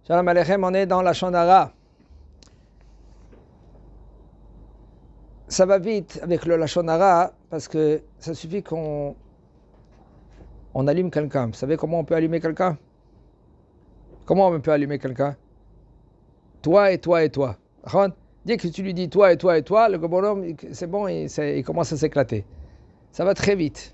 Shalom Aleichem, on est dans la Shonara. Ça va vite avec le Lashon Hara parce que ça suffit qu'on allume quelqu'un. Vous savez comment on peut allumer quelqu'un? Comment on peut allumer quelqu'un? Toi et toi et toi. Dès que tu lui dis toi et toi et toi, le bonhomme, c'est bon, il commence à s'éclater. Ça va très vite.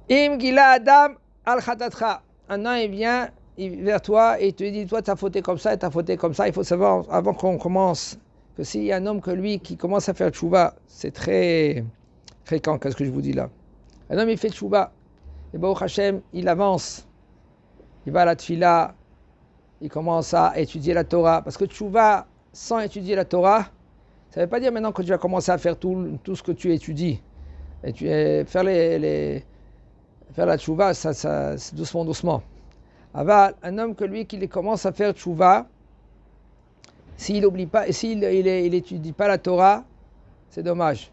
Im gila adam al khatatra. Un an, il vient vers toi et il te dit, toi, tu as fauté comme ça et tu as fauté comme ça. Il faut savoir, avant qu'on commence, que s'il y a un homme que lui qui commence à faire tchouva, c'est très fréquent, qu'est-ce que je vous dis là. Un homme, il fait tchouva. Et Baruch Hashem, il avance. Il va à la tfila. Il commence à étudier la Torah. Parce que tchouva, sans étudier la Torah, ça ne veut pas dire maintenant que tu vas commencer à faire tout ce que tu étudies. Et faire la tchouva, ça, c'est doucement, doucement. Aval, un homme que lui, qui commence à faire tchouva, s'il n'oublie pas, et s'il n'étudie pas la Torah, c'est dommage.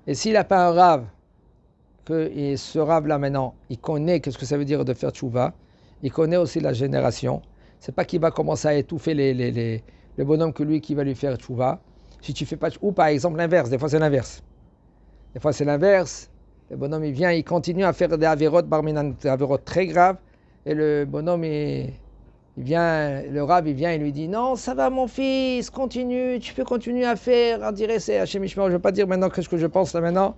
Et s'il n'a pas un rave, et ce rave-là maintenant, il connaît qu'est-ce que ça veut dire de faire tchouva, il connaît aussi la génération. C'est pas qu'il va commencer à étouffer le bonhomme que lui qui va lui faire tchouva. Si tu fais pas ou par exemple l'inverse, des fois c'est l'inverse. Des fois c'est l'inverse. Le bonhomme il vient, il continue à faire des avérotes barminan, des avérotes très graves, et le bonhomme il vient, le rab il vient et lui dit non, ça va mon fils, continue, tu peux continuer à faire. On dirait c'est Hachem Ishmael, je ne vais pas dire maintenant ce que je pense là maintenant,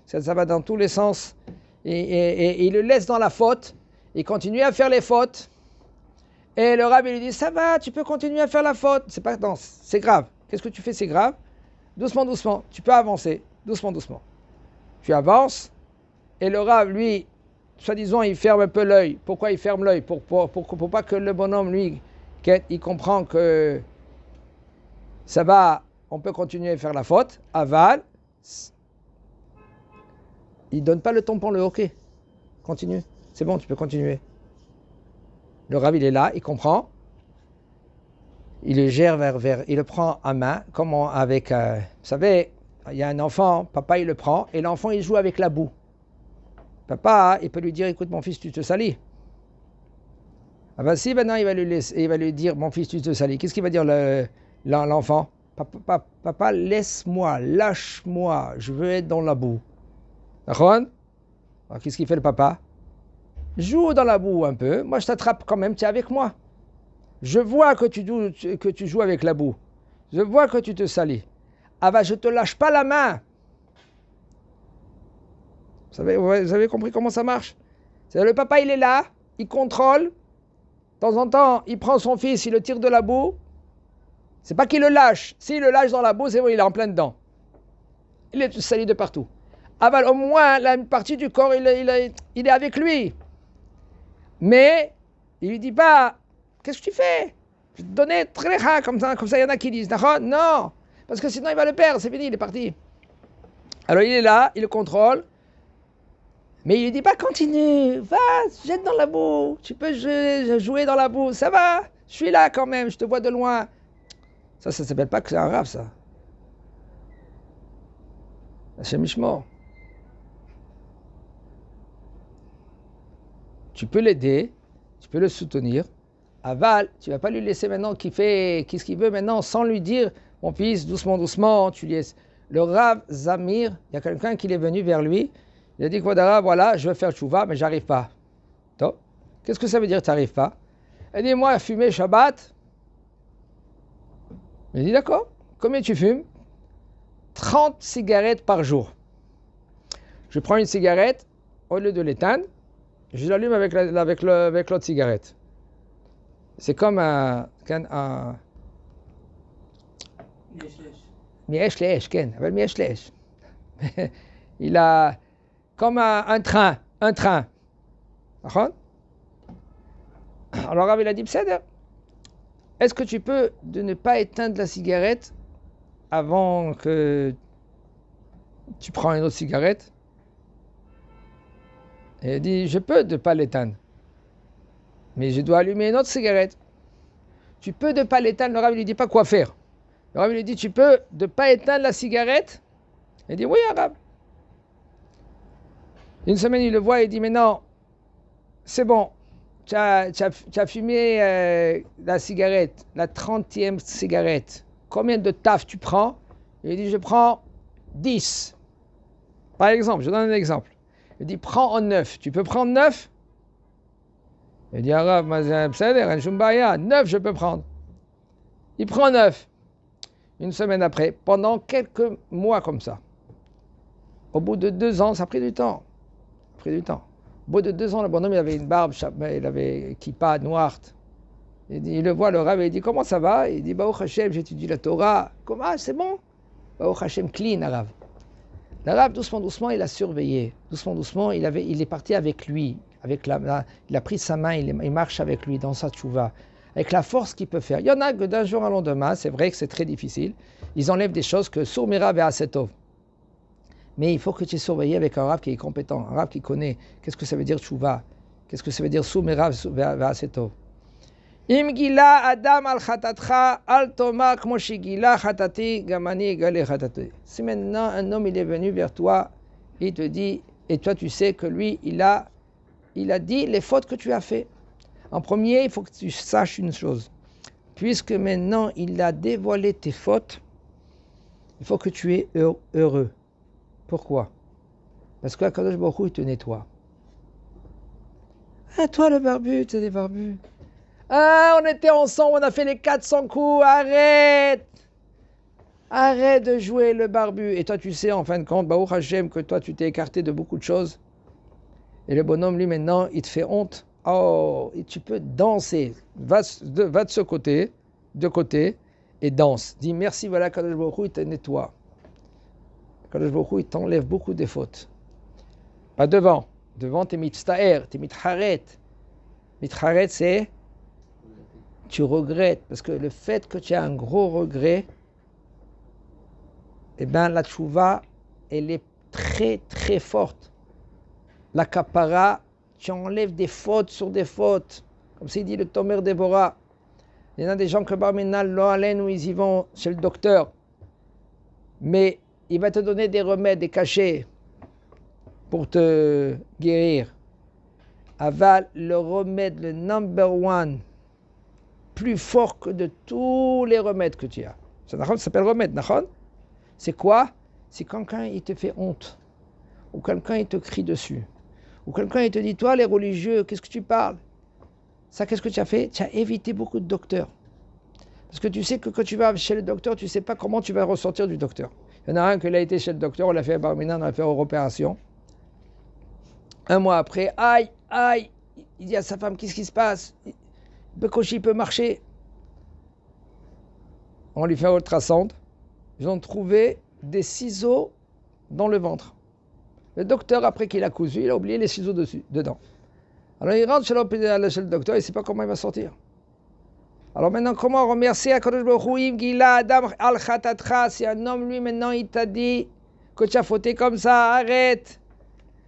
ça va dans tous les sens. Et il le laisse dans la faute, il continue à faire les fautes. Et le rab il lui dit ça va, tu peux continuer à faire la faute. C'est pas non, c'est grave. Qu'est-ce que tu fais, c'est grave. Doucement, doucement, tu peux avancer, doucement, doucement. Tu avances, et le rab lui, soi-disant, il ferme un peu l'œil. Pourquoi il ferme l'œil? Pour pas que le bonhomme, lui, il comprend que ça va, on peut continuer à faire la faute. Aval, il donne pas le tampon, le hockey. Continue, c'est bon, tu peux continuer. Le rab, il est là, il comprend. Il le gère vers, il le prend à main, comme avec, vous savez, il y a un enfant, papa il le prend, et l'enfant il joue avec la boue. Papa, il peut lui dire, écoute mon fils, tu te salis. Ah ben si maintenant il va lui dire, mon fils, tu te salis. Qu'est-ce qu'il va dire l'enfant? Papa, laisse-moi, lâche-moi, je veux être dans la boue. D'accord? Alors qu'est-ce qu'il fait le papa? Joue dans la boue un peu, moi je t'attrape quand même, tu es avec moi. Je vois que tu joues avec la boue. Je vois que tu te salis. Ah ben je te lâche pas la main. Vous avez compris comment ça marche? Le papa, il est là, il contrôle. De temps en temps, il prend son fils, il le tire de la boue. C'est pas qu'il le lâche. S'il le lâche dans la boue, c'est bon, il est en plein dedans. Il est sali de partout. Ah ben, au moins, une partie du corps, il est avec lui. Mais, il lui dit pas, qu'est-ce que tu fais? Je vais te donner très rare, comme ça, il y en a qui disent, non, parce que sinon il va le perdre, c'est fini, il est parti. Alors il est là, il le contrôle. Mais il lui dit pas continue, va, jette dans la boue, tu peux jouer dans la boue, ça va, je suis là quand même, je te vois de loin. Ça s'appelle pas que c'est un rave, ça. Hachem Ishmael. Tu peux l'aider, tu peux le soutenir. Aval, tu vas pas lui laisser maintenant qu'il fait qu'est-ce qu'il veut maintenant sans lui dire, mon fils, doucement, doucement, tu laisses. Le Rav Zamir, il y a quelqu'un qui est venu vers lui. Il a dit, voilà, je veux faire tchouva, mais j'arrive pas. Donc, qu'est-ce que ça veut dire, tu n'arrives pas? Il dit, moi, fumer Shabbat. Il dit, d'accord, combien tu fumes? 30 cigarettes par jour. Je prends une cigarette, au lieu de l'éteindre, je l'allume avec l'autre cigarette. C'est comme un Miesh Leesh, Ken, Miesh Leesh. Il a comme un train. Alors, Rav, il a dit, est-ce que tu peux ne pas éteindre la cigarette avant que tu prends une autre cigarette? Et il dit, je peux ne pas l'éteindre, mais je dois allumer une autre cigarette. Tu peux ne pas l'éteindre, le Rav, il lui dit pas quoi faire. Le Rav, il lui dit, tu peux ne pas éteindre la cigarette? Il dit, oui, Rav. Une semaine, il le voit et il dit, mais non, c'est bon, tu as fumé la cigarette, la 30e cigarette. Combien de taf tu prends? Il dit, je prends 10. Par exemple, je donne un exemple. Il dit, prends en 9. Tu peux prendre 9? Il dit, Arabe, 9, je peux prendre. Il prend 9. Une semaine après, pendant quelques mois comme ça. Au bout de 2 ans, ça a pris du temps. Au bout de 2 ans, le bonhomme, il avait une barbe, il avait kippa noire. Il le voit, le rabbin, il dit, comment ça va? Il dit, Baruch Hashem, j'étudie la Torah. Comment? C'est bon? Baruch Hashem, clean, arabe. L'arabe, doucement, il a surveillé. Doucement, il est parti avec lui. Il a pris sa main, il marche avec lui dans sa tchouva. Avec la force qu'il peut faire. Il y en a que d'un jour à lendemain, c'est vrai que c'est très difficile. Ils enlèvent des choses que sourmira et asetov. Mais il faut que tu aies surveillé avec un rab qui est compétent, un rab qui connaît qu'est-ce que ça veut dire tchouva, qu'est-ce que ça veut dire sourmira et asetov. Im gila adam al chatatcha al toma kmo shigila chatati gamani egale chatati. Si maintenant un homme il est venu vers toi, il te dit, et toi tu sais que lui il a dit les fautes que tu as fait. En premier, il faut que tu saches une chose. Puisque maintenant il a dévoilé tes fautes, il faut que tu es heureux. Pourquoi? Parce que Akadosh Baruch Hu, il te nettoie. Ah, toi le barbu, tu es des barbus. Ah, on était ensemble, on a fait les 400 coups, arrête de jouer le barbu. Et toi, tu sais, en fin de compte, Baruch Hashem, que toi, tu t'es écarté de beaucoup de choses. Et le bonhomme, lui, maintenant, il te fait honte. Oh, et tu peux danser. Va de ce côté, et danse. Dis merci, voilà, Kadosh Baruch Hu, il te nettoie. Kadosh Baruch Hu, il t'enlève beaucoup des fautes. Pas devant. Devant, t'es mitztaer, t'es mitcharet. Mitcharet, c'est... Tu regrettes, parce que le fait que tu as un gros regret, eh bien, la tchouva, elle est très, très forte. La kapara, tu enlèves des fautes sur des fautes. Comme s'il dit le Tomer Déborah. Il y en a des gens que Barminal, Loalen, où ils y vont chez le docteur. Mais il va te donner des remèdes, des cachets pour te guérir. Aval, le remède, le number one, plus fort que de tous les remèdes que tu as. Ça s'appelle remède, c'est quoi? C'est quand quelqu'un il te fait honte, ou quelqu'un il te crie dessus, ou quelqu'un il te dit, toi les religieux, qu'est-ce que tu parles? Ça, qu'est-ce que tu as fait? Tu as évité beaucoup de docteurs. Parce que tu sais que quand tu vas chez le docteur, tu ne sais pas comment tu vas ressortir du docteur. Il y en a un qui a été chez le docteur, on l'a fait à Barminan, on l'a fait en opération. Un mois après, aïe, il dit à sa femme, qu'est-ce qui se passe? Il peut marcher. On lui fait un ultrasound. Ils ont trouvé des ciseaux dans le ventre. Le docteur, après qu'il a cousu, il a oublié les ciseaux dedans. Alors il rentre chez le docteur, il ne sait pas comment il va sortir. Alors maintenant, comment remercier Akadosh Baruch Hu, Gila Adam al Chatatcha, si un homme, lui, maintenant, il t'a dit que tu as fauté comme ça, arrête.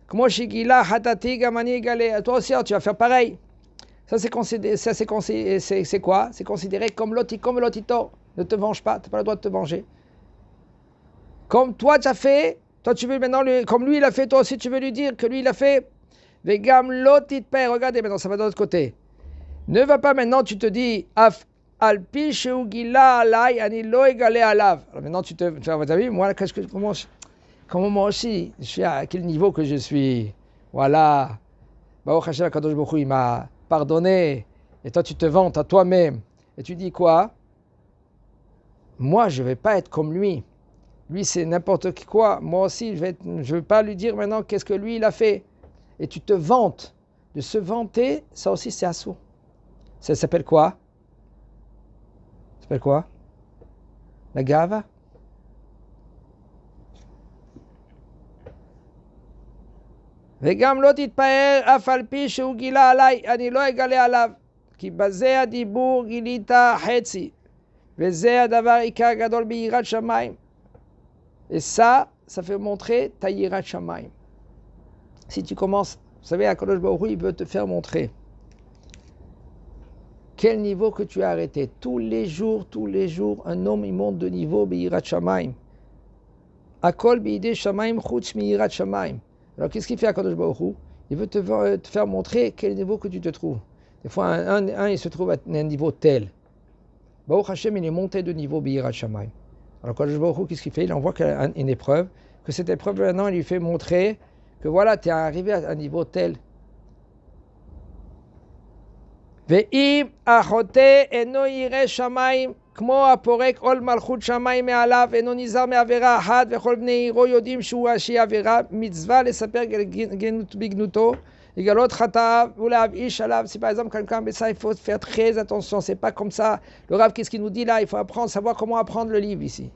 Comment Shigila Hatati Gamani Gale, toi aussi, tu vas faire pareil. Ça, c'est quoi? C'est considéré comme l'otito. Ne te venge pas, tu n'as pas le droit de te venger. Comme toi, tu as fait, toi, tu veux maintenant, comme lui, il a fait, toi aussi, tu veux lui dire que lui, il a fait. Vegam l'otitpe, regardez maintenant, ça va de l'autre côté. Ne va pas maintenant, tu te dis, alpi sheugila alay, ani lo egale alav. Alors maintenant, tu as vu, moi, comment moi aussi, je suis à quel niveau que je suis. Voilà. Baruch Hashem Kadosh Baruch Hu, il m'a pardonné. Et toi, tu te vantes à toi-même. Et tu dis quoi? Moi, je ne vais pas être comme lui. Lui, c'est n'importe quoi. Moi aussi, je ne vais pas lui dire maintenant qu'est-ce que lui, il a fait. Et tu te vantes. De se vanter, ça aussi, c'est assourd. Ça s'appelle quoi? Ça s'appelle quoi? La gava? וגם לא תתפאר אף על פי שהוא גילה עליי, אני לא אגלה עליו, כי בזה הדיבור גילית חצי, וזה הדבר עיקר גדול ביראת שמיים. Et ça fait montrer ta yirat shamayim. Si tu commences, vous savez, Akadosh Baruch Hu, il veut te faire montrer quel niveau que tu as arrêté. Tous les jours, un homme, il monte de niveau biyirat shamayim. Akol biyidei shamayim chutz miyirat shamayim. Alors, qu'est-ce qu'il fait Akadosh Baruch Hu? Il veut te faire montrer quel niveau que tu te trouves. Des fois, il se trouve à un niveau tel. Baruch Hashem, il est monté de niveau Biyirat Shamayim. Alors, quand Baruch Hu, qu'est-ce qu'il fait? Il envoie une épreuve, que cette épreuve, maintenant, il lui fait montrer que voilà, tu es arrivé à un niveau tel. Ve'im achote eno yireh shamayim כמו הפורק עול מלכות שמיים מעליו אינו נזהר מעבירה אחת וכל בני עירו יודעים שהוא שהיא עבירה מצווה לספר גנות בגנותו לגלות חטאיו ולהבאיש עליו. Si par exemple quelqu'un met ça, il faut faire très attention, c'est pas comme ça. Le Rav, qu'est-ce qu'il nous dit là? Il faut apprendre, savoir comment apprendre le livre ici.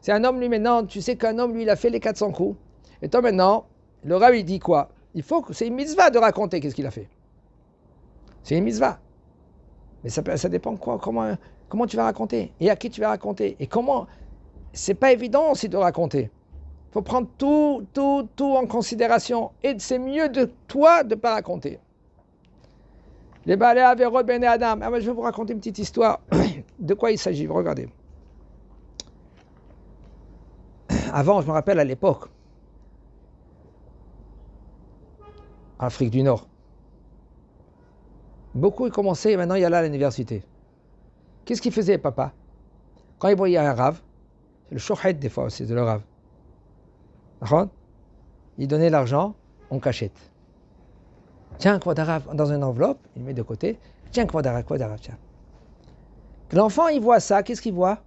C'est un homme, lui, maintenant, tu sais qu'un homme, lui, il a fait les 400 coups. Et toi, maintenant, le Rav, il dit quoi? Il faut que c'est une mitzvah de raconter qu'est-ce qu'il a fait. C'est une mitzvah. Mais ça dépend quoi, comment tu vas raconter et à qui tu vas raconter et comment. C'est pas évident aussi de raconter. Il faut prendre tout en considération. Et c'est mieux de toi de ne pas raconter. Les balais Averot Ben Adam. Je vais vous raconter une petite histoire. De quoi il s'agit? Regardez. Avant, je me rappelle à l'époque, en Afrique du Nord, beaucoup ils commençaient, maintenant il y a là à l'université. Qu'est-ce qu'il faisait, papa? Quand il voyait un rave, c'est le shohet des fois aussi, de le rave. Il donnait l'argent en cachette. Tiens, Kvodarav, dans une enveloppe, il met de côté. Tiens, Kvodarav, tiens. L'enfant, il voit ça, qu'est-ce qu'il voit?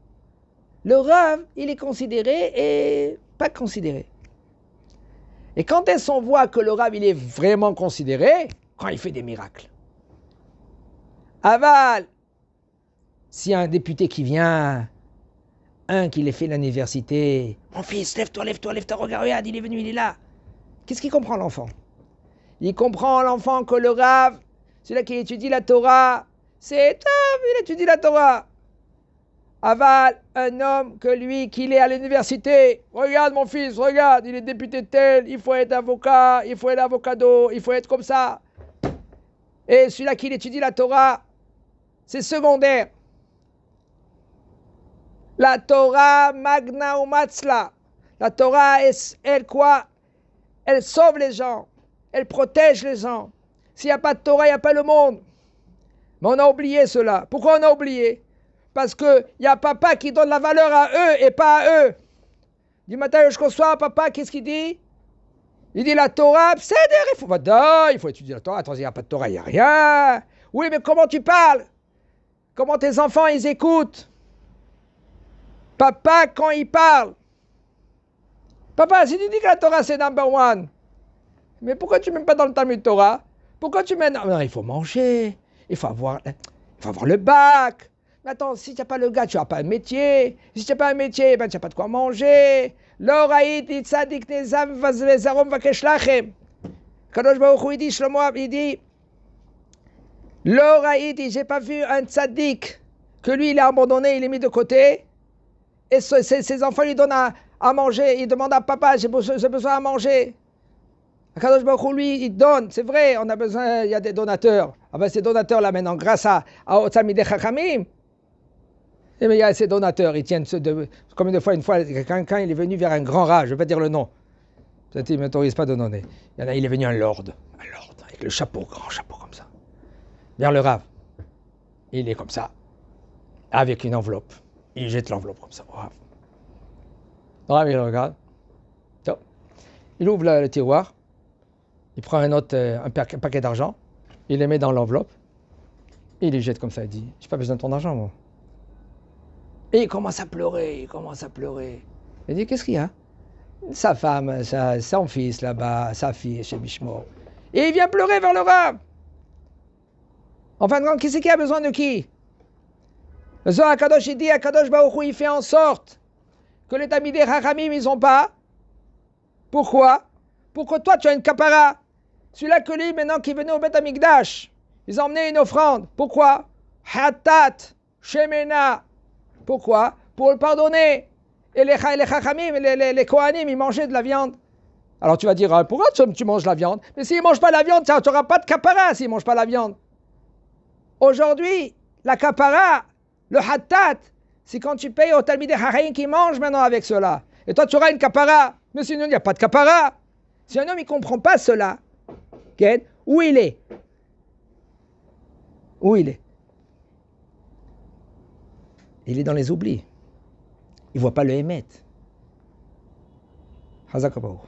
Le rave, il est considéré et pas considéré. Et quand est-ce qu'on voit que le rave, il est vraiment considéré? Quand il fait des miracles. Aval, s'il y a un député qui vient, qui l'a fait l'université, mon fils, lève-toi, regarde, il est venu, il est là. Qu'est-ce qu'il comprend l'enfant? Il comprend l'enfant que le Rav, celui qui étudie la Torah, c'est top, il étudie la Torah. Aval, un homme que lui, qu'il est à l'université, regarde mon fils, regarde, il est député tel, il faut être avocat, il faut être avocado, il faut être comme ça. Et celui-là qui étudie la Torah, c'est secondaire. La Torah magna ou matzla. La Torah, elle quoi? Elle sauve les gens. Elle protège les gens. S'il n'y a pas de Torah, il n'y a pas le monde. Mais on a oublié cela. Pourquoi on a oublié? Parce qu'il y a papa qui donne la valeur à eux et pas à eux. Du matin jusqu'au soir, papa, qu'est-ce qu'il dit? Il dit la Torah, il faut étudier la Torah. Attends, il n'y a pas de Torah, il n'y a rien. Oui, mais comment tu parles? Comment tes enfants, ils écoutent? Papa, quand il parle. Papa, si tu dis que la Torah, c'est number one, mais pourquoi tu ne mets pas dans le Talmud Torah? Pourquoi tu mets... Non, il faut manger. Il faut avoir le bac. Mais attends, si tu n'as pas le gars, tu n'as pas un métier. Si tu n'as pas un métier, ben, tu n'as pas de quoi manger. L'oraït, tzadik, nezam, vazarom, vakesh lachem. Kadosh Baruch Hu, il dit, Shlomo, il dit, l'oraït, j'ai pas vu un tzadik que lui, il a abandonné, il est mis de côté. Et ses enfants lui donnent à manger. Il demande à papa, j'ai besoin à manger. Kadosh Baruch Hu, lui, il donne. C'est vrai, on a besoin, il y a des donateurs. Ah ben ces donateurs-là maintenant, grâce à Otzamidei Chachamim, eh bien, il y a ces donateurs, ils tiennent combien de fois, une fois, quelqu'un il est venu vers un grand rat, je ne vais pas dire le nom. Peut-être qu'il ne m'autorise pas de donner. Il est venu un lord, avec le chapeau, grand chapeau comme ça, vers le Rav. Il est comme ça, avec une enveloppe. Il jette l'enveloppe comme ça au Rav. Le Rav, il regarde. Il ouvre le tiroir. Il prend un paquet d'argent. Il les met dans l'enveloppe. Et il les jette comme ça. Il dit, j'ai pas besoin de ton argent, moi. Et il commence à pleurer. Il dit, qu'est-ce qu'il y a? Sa femme, son fils là-bas, sa fille chez Bishmo. Et il vient pleurer vers le Rav. En fin de compte, qui c'est qui a besoin de qui? Le Zohar HaKadosh, il dit, HaKadosh Baruch Hu, il fait en sorte que les Talmidei Chachamim, ils n'ont pas. Pourquoi? Pour que toi, tu as une kapara. Celui-là que lui, maintenant, qui venait au Beth Amikdash, ils ont emmené une offrande. Pourquoi? Hatat, Shemena. Pourquoi? Pour le pardonner. Et les Chachamim, les Kohanim, ils mangeaient de la viande. Alors tu vas dire, pourquoi tu manges la viande? Mais s'ils ne mangent pas la viande, tu n'auras pas de kapara s'ils ne mangent pas la viande. Aujourd'hui, la kapara, le hatat, c'est quand tu payes au Talmidei Chachamim qui mangent maintenant avec cela. Et toi, tu auras une kapara. Mais sinon, il n'y a pas de kapara. Si un homme ne comprend pas cela, où il est? Où il est? Il est dans les oublis. Il ne voit pas le Hémet. Hazak Baruch.